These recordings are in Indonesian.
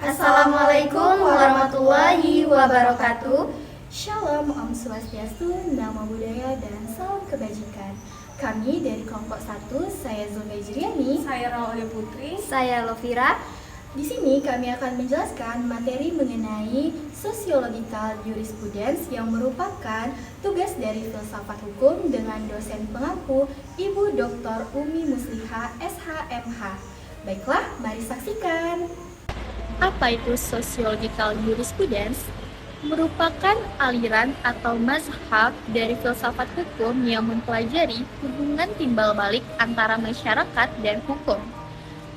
Assalamualaikum warahmatullahi wabarakatuh. Shalom, Om Swastiastu, Namo Buddhaya, dan salam kebajikan. Kami dari kelompok 1, saya Zulfa Jriani, Saya Rawali Putri. Saya Lovira. Di sini kami akan menjelaskan materi mengenai Sociological Jurisprudence yang merupakan tugas dari filsafat hukum dengan dosen pengampu Ibu Dr. Umi Musliha, SHMH. Baiklah, mari saksikan. Apa itu Sociological Jurisprudence? Merupakan aliran atau mazhab dari filsafat hukum yang mempelajari hubungan timbal balik antara masyarakat dan hukum.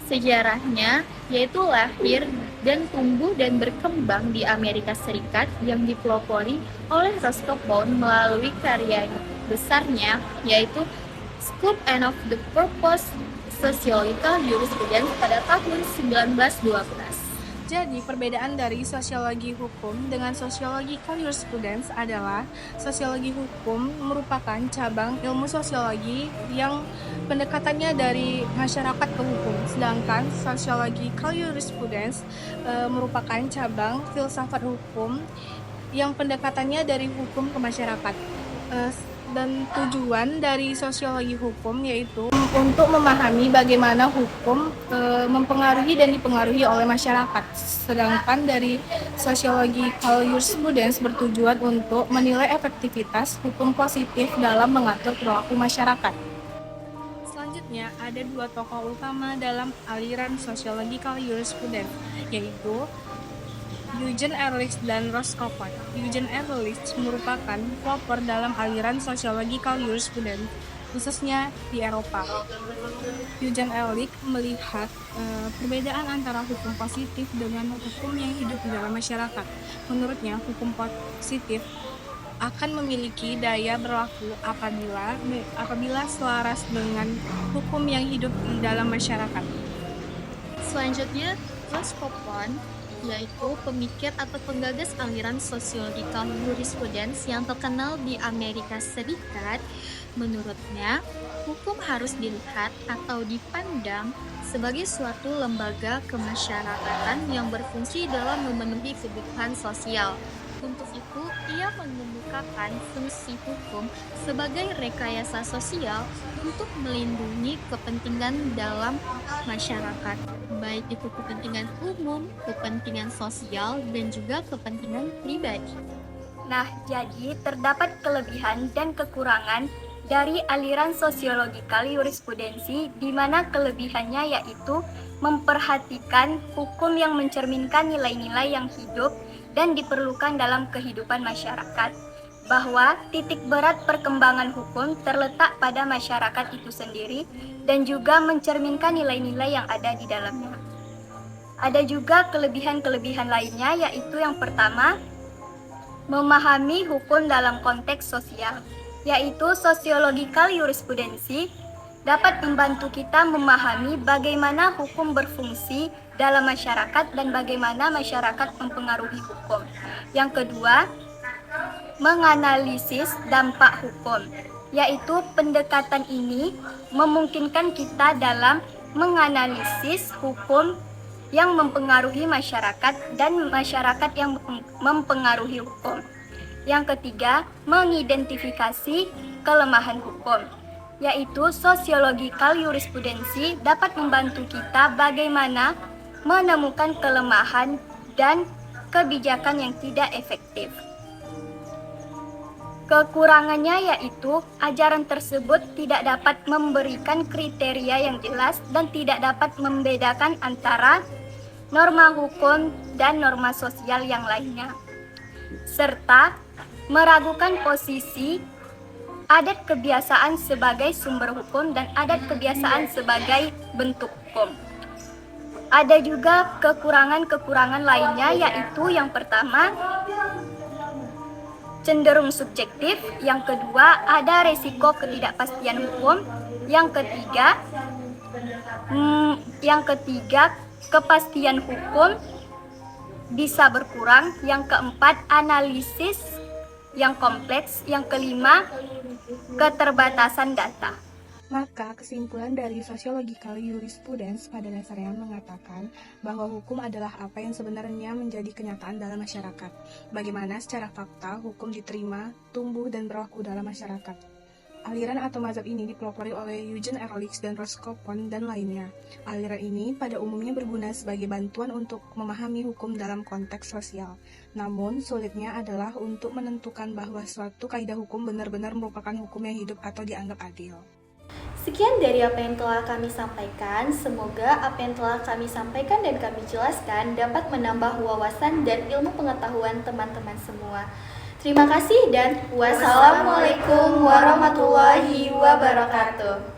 Sejarahnya yaitu lahir dan tumbuh dan berkembang di Amerika Serikat yang dipelopori oleh Roscoe Pound melalui karya besarnya yaitu Scope and of the Purpose Sociological Jurisprudence pada tahun 1912. Jadi, perbedaan dari sosiologi hukum dengan sociological jurisprudence adalah sosiologi hukum merupakan cabang ilmu sosiologi yang pendekatannya dari masyarakat ke hukum, sedangkan sociological jurisprudence merupakan cabang filsafat hukum yang pendekatannya dari hukum ke masyarakat. Dan tujuan dari sosiologi hukum yaitu untuk memahami bagaimana hukum mempengaruhi dan dipengaruhi oleh masyarakat. Sedangkan dari sociological jurisprudence bertujuan untuk menilai efektivitas hukum positif dalam mengatur perilaku masyarakat. Selanjutnya, ada dua tokoh utama dalam aliran sociological jurisprudence, yaitu Eugene Ehrlich dan Roscoe Pound. Eugene Ehrlich merupakan pelopor dalam aliran sociological jurisprudence, khususnya di Eropa. Eugene Ehrlich melihat perbedaan antara hukum positif dengan hukum yang hidup di dalam masyarakat. Menurutnya, hukum positif akan memiliki daya berlaku apabila selaras dengan hukum yang hidup di dalam masyarakat. Selanjutnya, Roscoe Pound yaitu pemikir atau penggagas aliran sociological jurisprudence yang terkenal di Amerika Serikat. Menurutnya, hukum harus dilihat atau dipandang sebagai suatu lembaga kemasyarakatan yang berfungsi dalam memenuhi kebutuhan sosial. Untuk itu, ia mengemukakan fungsi hukum sebagai rekayasa sosial untuk melindungi kepentingan dalam masyarakat, baik itu kepentingan umum, kepentingan sosial, dan juga kepentingan pribadi. Nah, jadi terdapat kelebihan dan kekurangan dari aliran sosiologikal jurisprudensi, di mana kelebihannya yaitu memperhatikan hukum yang mencerminkan nilai-nilai yang hidup dan diperlukan dalam kehidupan masyarakat, bahwa titik berat perkembangan hukum terletak pada masyarakat itu sendiri dan juga mencerminkan nilai-nilai yang ada di dalamnya. Ada juga kelebihan-kelebihan lainnya, yaitu yang pertama, memahami hukum dalam konteks sosial, yaitu sociological jurisprudensi dapat membantu kita memahami bagaimana hukum berfungsi dalam masyarakat dan bagaimana masyarakat mempengaruhi hukum. Yang kedua, menganalisis dampak hukum, yaitu pendekatan ini memungkinkan kita dalam menganalisis hukum yang mempengaruhi masyarakat dan masyarakat yang mempengaruhi hukum. Yang ketiga, mengidentifikasi kelemahan hukum, yaitu sociological jurisprudensi dapat membantu kita bagaimana menemukan kelemahan dan kebijakan yang tidak efektif. Kekurangannya yaitu ajaran tersebut tidak dapat memberikan kriteria yang jelas dan tidak dapat membedakan antara norma hukum dan norma sosial yang lainnya, serta meragukan posisi adat kebiasaan sebagai sumber hukum dan adat kebiasaan sebagai bentuk hukum. Ada juga kekurangan-kekurangan lainnya, yaitu yang pertama, cenderung subjektif. Yang kedua, ada resiko ketidakpastian hukum. Yang ketiga, kepastian hukum bisa berkurang. Yang keempat, analisis yang kompleks. Yang kelima, keterbatasan data. Maka kesimpulan dari Sociological Jurisprudence pada dasarnya mengatakan bahwa hukum adalah apa yang sebenarnya menjadi kenyataan dalam masyarakat. Bagaimana secara fakta hukum diterima, tumbuh, dan berlaku dalam masyarakat. Aliran atau mazhab ini dipelopori oleh Eugene Ehrlich dan Roscoe Pound dan lainnya. Aliran ini pada umumnya berguna sebagai bantuan untuk memahami hukum dalam konteks sosial. Namun, sulitnya adalah untuk menentukan bahwa suatu kaidah hukum benar-benar merupakan hukum yang hidup atau dianggap adil. Sekian dari apa yang telah kami sampaikan. Semoga apa yang telah kami sampaikan dan kami jelaskan dapat menambah wawasan dan ilmu pengetahuan teman-teman semua. Terima kasih dan wassalamualaikum warahmatullahi wabarakatuh.